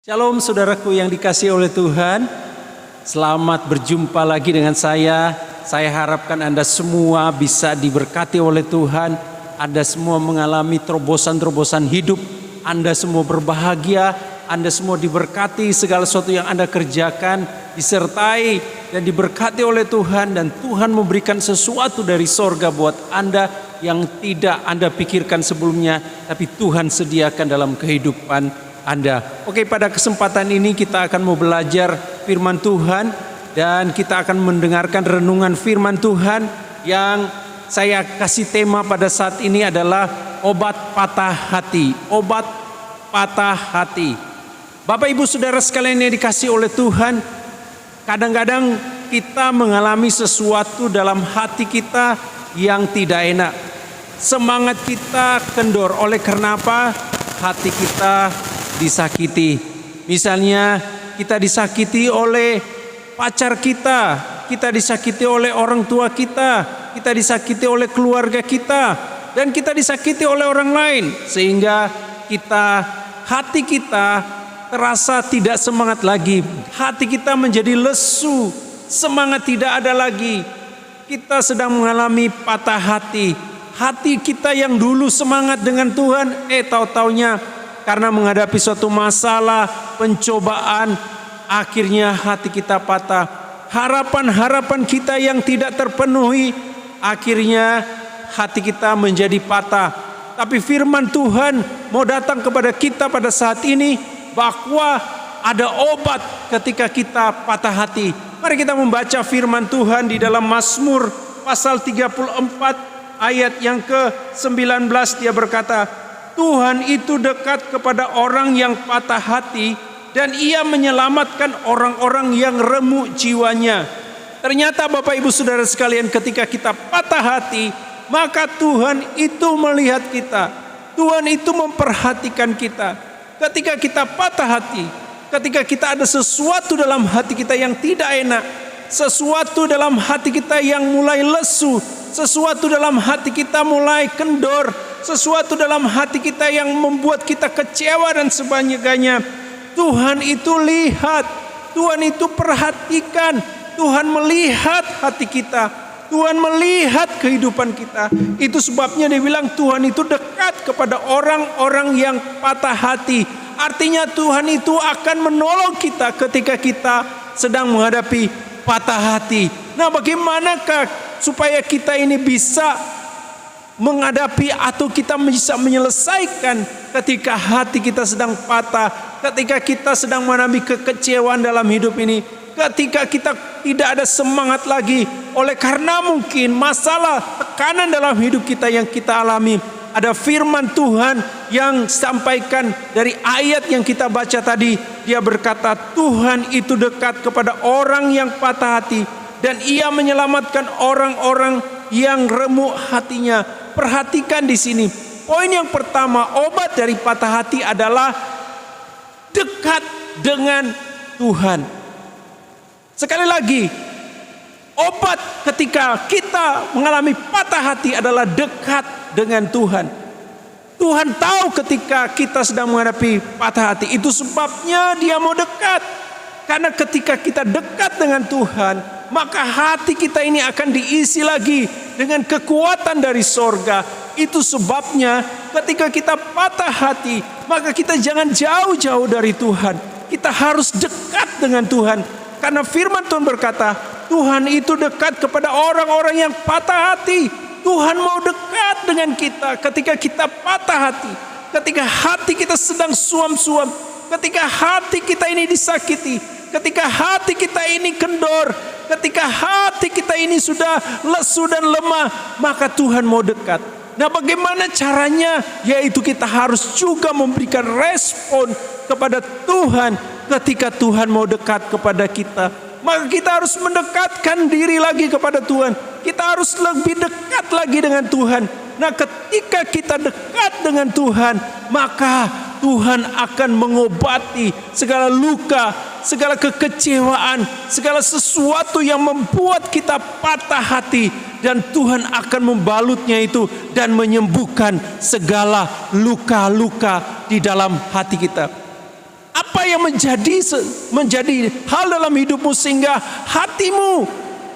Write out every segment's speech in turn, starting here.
Shalom saudaraku yang dikasihi oleh Tuhan. Selamat berjumpa lagi dengan saya. Saya harapkan Anda semua bisa diberkati oleh Tuhan. Anda semua mengalami terobosan-terobosan hidup. Anda semua berbahagia. Anda semua diberkati segala sesuatu yang Anda kerjakan, disertai dan diberkati oleh Tuhan. Dan Tuhan memberikan sesuatu dari sorga buat Anda yang tidak Anda pikirkan sebelumnya, tapi Tuhan sediakan dalam kehidupan Anda. Oke, pada kesempatan ini kita akan mau belajar firman Tuhan dan kita akan mendengarkan renungan firman Tuhan yang saya kasih tema pada saat ini adalah obat patah hati. Obat patah hati. Bapak Ibu Saudara sekalian yang dikasihi oleh Tuhan, kadang-kadang kita mengalami sesuatu dalam hati kita yang tidak enak. Semangat kita kendor. Oleh karena apa? Hati kita disakiti. Misalnya kita disakiti oleh pacar kita, kita disakiti oleh orang tua kita disakiti oleh keluarga kita, dan kita disakiti oleh orang lain. Sehingga hati kita terasa tidak semangat lagi. Hati kita menjadi lesu, semangat tidak ada lagi. Kita sedang mengalami patah hati. Hati kita yang dulu semangat dengan Tuhan, tahu-taunya karena menghadapi suatu masalah, pencobaan, akhirnya hati kita patah. Harapan-harapan kita yang tidak terpenuhi, akhirnya hati kita menjadi patah. Tapi firman Tuhan mau datang kepada kita pada saat ini, bahwa ada obat ketika kita patah hati. Mari kita membaca firman Tuhan di dalam Mazmur pasal 34 ayat yang ke-19. Dia berkata, Tuhan itu dekat kepada orang yang patah hati dan Ia menyelamatkan orang-orang yang remuk jiwanya. Ternyata Bapak Ibu Saudara sekalian, ketika kita patah hati, maka Tuhan itu melihat kita. Tuhan itu memperhatikan kita. Ketika kita patah hati, ketika kita ada sesuatu dalam hati kita yang tidak enak, sesuatu dalam hati kita yang mulai lesu, sesuatu dalam hati kita mulai kendor, sesuatu dalam hati kita yang membuat kita kecewa dan sebagainya, Tuhan itu lihat, Tuhan itu perhatikan, Tuhan melihat hati kita, Tuhan melihat kehidupan kita. Itu sebabnya dia bilang Tuhan itu dekat kepada orang-orang yang patah hati. Artinya Tuhan itu akan menolong kita ketika kita sedang menghadapi patah hati. Nah, bagaimanakah supaya kita ini bisa menghadapi atau kita bisa menyelesaikan ketika hati kita sedang patah, ketika kita sedang mengalami kekecewaan dalam hidup ini, ketika kita tidak ada semangat lagi oleh karena mungkin masalah tekanan dalam hidup kita yang kita alami. Ada firman Tuhan yang sampaikan dari ayat yang kita baca tadi. Dia berkata Tuhan itu dekat kepada orang yang patah hati dan Ia menyelamatkan orang-orang yang remuk hatinya. Perhatikan di sini. Poin yang pertama, obat dari patah hati adalah dekat dengan Tuhan. Sekali lagi, obat ketika kita mengalami patah hati adalah dekat dengan Tuhan. Tuhan tahu ketika kita sedang menghadapi patah hati. Itu sebabnya Dia mau dekat. Karena ketika kita dekat dengan Tuhan, maka hati kita ini akan diisi lagi dengan kekuatan dari sorga. Itu sebabnya ketika kita patah hati, maka kita jangan jauh-jauh dari Tuhan. Kita harus dekat dengan Tuhan. Karena firman Tuhan berkata, Tuhan itu dekat kepada orang-orang yang patah hati. Tuhan mau dekat dengan kita ketika kita patah hati. Ketika hati kita sedang suam-suam. Ketika hati kita ini disakiti. Ketika hati kita ini kendor. Ketika hati kita ini sudah lesu dan lemah, maka Tuhan mau dekat. Nah, bagaimana caranya? Yaitu kita harus juga memberikan respon kepada Tuhan ketika Tuhan mau dekat kepada kita. Maka kita harus mendekatkan diri lagi kepada Tuhan. Kita harus lebih dekat lagi dengan Tuhan. Nah, ketika kita dekat dengan Tuhan, maka Tuhan akan mengobati segala luka, segala kekecewaan, segala sesuatu yang membuat kita patah hati. Dan Tuhan akan membalutnya itu dan menyembuhkan segala luka-luka di dalam hati kita. Apa yang menjadi hal dalam hidupmu sehingga hatimu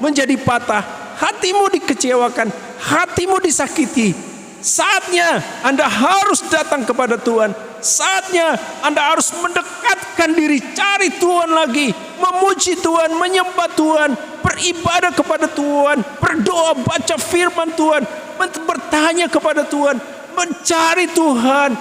menjadi patah, hatimu dikecewakan, hatimu disakiti? Saatnya Anda harus datang kepada Tuhan. Saatnya Anda harus mendekatkan diri, cari Tuhan lagi, memuji Tuhan, menyembah Tuhan, beribadah kepada Tuhan, berdoa, baca firman Tuhan, bertanya kepada Tuhan, mencari Tuhan,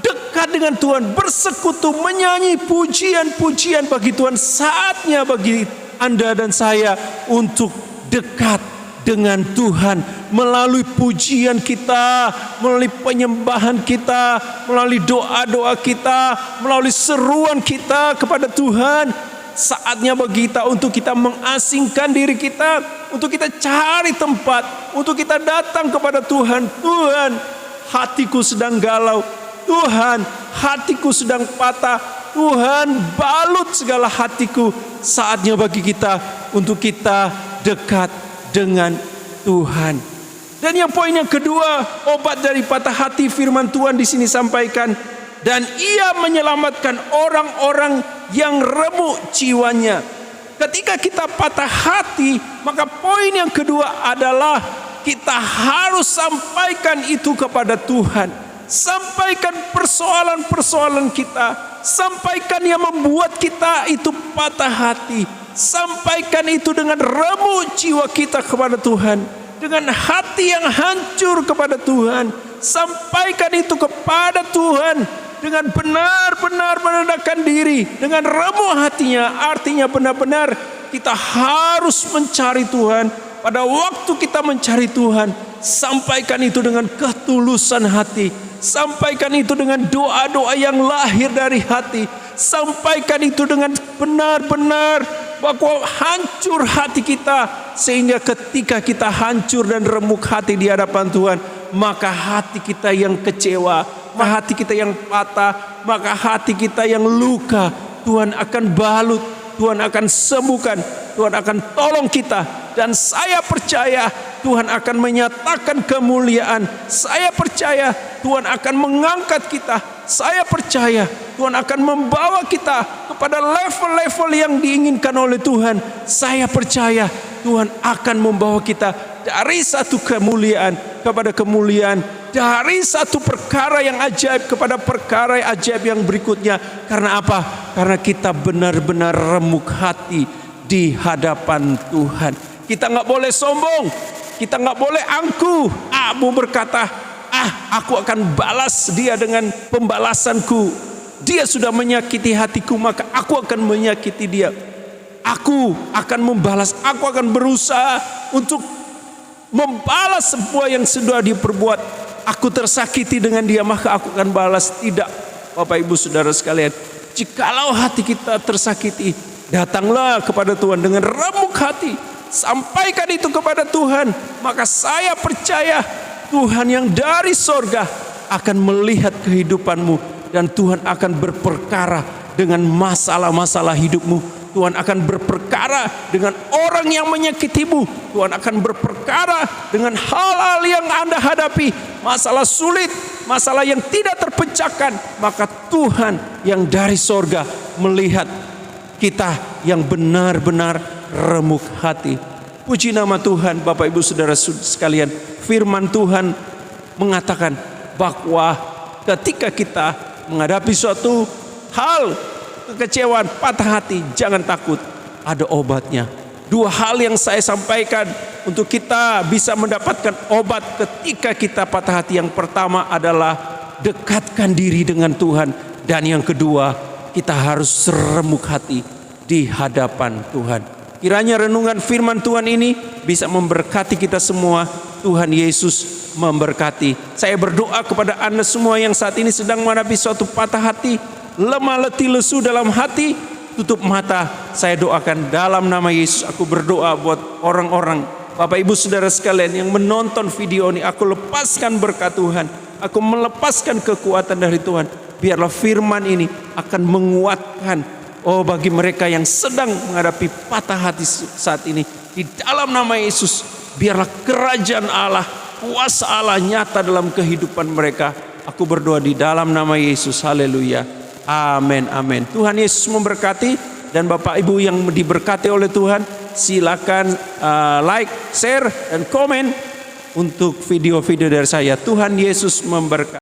dekat dengan Tuhan, bersekutu, menyanyi pujian-pujian bagi Tuhan. Saatnya bagi Anda dan saya untuk dekat dengan Tuhan melalui pujian kita, melalui penyembahan kita, melalui doa-doa kita, melalui seruan kita kepada Tuhan. Saatnya bagi kita untuk kita mengasingkan diri kita, untuk kita cari tempat, untuk kita datang kepada Tuhan. Tuhan, hatiku sedang galau. Tuhan, hatiku sedang patah. Tuhan, balut segala hatiku. Saatnya bagi kita untuk kita dekat dengan Tuhan. Dan yang poin yang kedua, obat dari patah hati, firman Tuhan di sini sampaikan, dan ia menyelamatkan orang-orang yang remuk jiwanya. Ketika kita patah hati, maka poin yang kedua adalah kita harus sampaikan itu kepada Tuhan. Sampaikan persoalan-persoalan kita, sampaikan yang membuat kita itu patah hati. Sampaikan itu dengan remuk jiwa kita kepada Tuhan, dengan hati yang hancur kepada Tuhan. Sampaikan itu kepada Tuhan dengan benar-benar merendahkan diri, dengan remuk hatinya. Artinya benar-benar kita harus mencari Tuhan. Pada waktu kita mencari Tuhan, sampaikan itu dengan ketulusan hati. Sampaikan itu dengan doa-doa yang lahir dari hati. Sampaikan itu dengan benar-benar bahwa hancur hati kita, sehingga ketika kita hancur dan remuk hati di hadapan Tuhan, maka hati kita yang kecewa, maka hati kita yang patah, maka hati kita yang luka, Tuhan akan balut, Tuhan akan sembuhkan, Tuhan akan tolong kita. Dan saya percaya Tuhan akan menyatakan kemuliaan. Saya percaya Tuhan akan mengangkat kita. Saya percaya Tuhan akan membawa kita kepada level-level yang diinginkan oleh Tuhan. Saya percaya Tuhan akan membawa kita dari satu kemuliaan kepada kemuliaan, dari satu perkara yang ajaib kepada perkara yang ajaib yang berikutnya. Karena apa? Karena kita benar-benar remuk hati di hadapan Tuhan. Kita nggak boleh sombong, kita nggak boleh angkuh. Abu berkata, aku akan balas dia dengan pembalasanku. Dia sudah menyakiti hatiku, maka aku akan menyakiti dia. Aku akan membalas, aku akan berusaha untuk membalas semua yang sudah diperbuat. Aku tersakiti dengan dia, maka aku akan balas. Tidak, Bapak Ibu Saudara sekalian, jikalau hati kita tersakiti, datanglah kepada Tuhan dengan remuk hati. Sampaikan itu kepada Tuhan, maka saya percaya Tuhan yang dari sorga akan melihat kehidupanmu, dan Tuhan akan berperkara dengan masalah-masalah hidupmu. Tuhan akan berperkara dengan orang yang menyakitimu. Tuhan akan berperkara dengan hal-hal yang Anda hadapi, masalah sulit, masalah yang tidak terpecahkan. Maka Tuhan yang dari sorga melihat kita yang benar-benar remuk hati. Puji nama Tuhan. Bapak Ibu Saudara sekalian, firman Tuhan mengatakan bahwa ketika kita menghadapi suatu hal kekecewaan, patah hati, jangan takut, ada obatnya. Dua hal yang saya sampaikan untuk kita bisa mendapatkan obat ketika kita patah hati. Yang pertama adalah dekatkan diri dengan Tuhan, dan yang kedua kita harus remuk hati di hadapan Tuhan. Kiranya renungan firman Tuhan ini bisa memberkati kita semua. Tuhan Yesus memberkati. Saya berdoa kepada Anda semua yang saat ini sedang menghadapi suatu patah hati, lemah letih lesu dalam hati, tutup mata. Saya doakan dalam nama Yesus. Aku berdoa buat orang-orang, Bapak Ibu Saudara sekalian yang menonton video ini. Aku lepaskan berkat Tuhan, aku melepaskan kekuatan dari Tuhan. Biarlah firman ini akan menguatkan bagi mereka yang sedang menghadapi patah hati saat ini. Di dalam nama Yesus, biarlah kerajaan Allah, kuasa Allah nyata dalam kehidupan mereka. Aku berdoa di dalam nama Yesus. Haleluya. Amin, amin. Tuhan Yesus memberkati, dan Bapak Ibu yang diberkati oleh Tuhan, silakan like, share, dan komen untuk video-video dari saya. Tuhan Yesus memberkati.